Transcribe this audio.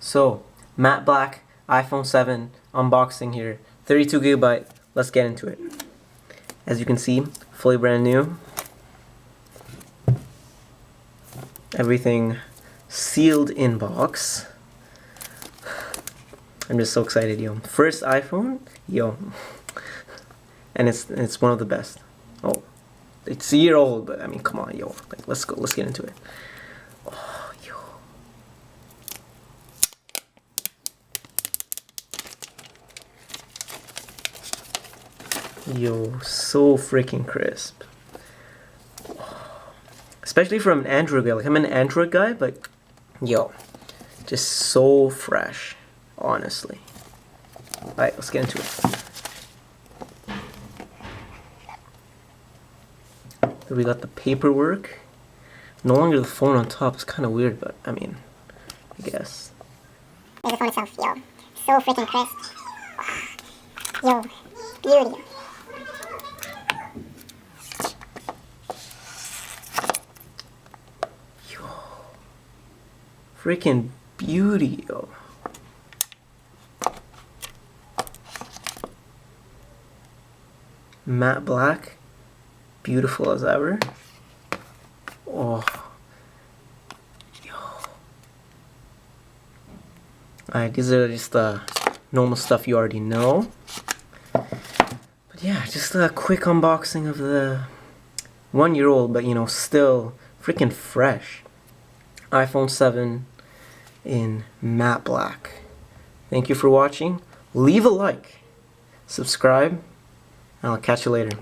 So, matte black iPhone 7 unboxing here. 32 gigabyte. Let's get into it. As you can see, fully brand new. Everything sealed in box. I'm just so excited, yo. First iPhone, yo. And it's one of the best. Oh, it's a year old, but I mean, come on, yo. Like, let's get into it. Oh, yo. Yo, so freaking crisp. Especially from an Android guy. Like, I'm an Android guy, but yo, just so fresh, honestly. Alright, let's get into it. We got the paperwork. No longer the phone on top. It's kind of weird, but I mean, I guess. There's the phone itself, yo. So freaking crisp. Yo, beauty. Yo, freaking beauty, yo. Matte black. Beautiful as ever. Oh. Yo. Alright, these are just the normal stuff you already know. But yeah, just a quick unboxing of the 1-year-old, but you know, still freaking fresh iPhone 7 in matte black. Thank you for watching. Leave a like, subscribe, and I'll catch you later.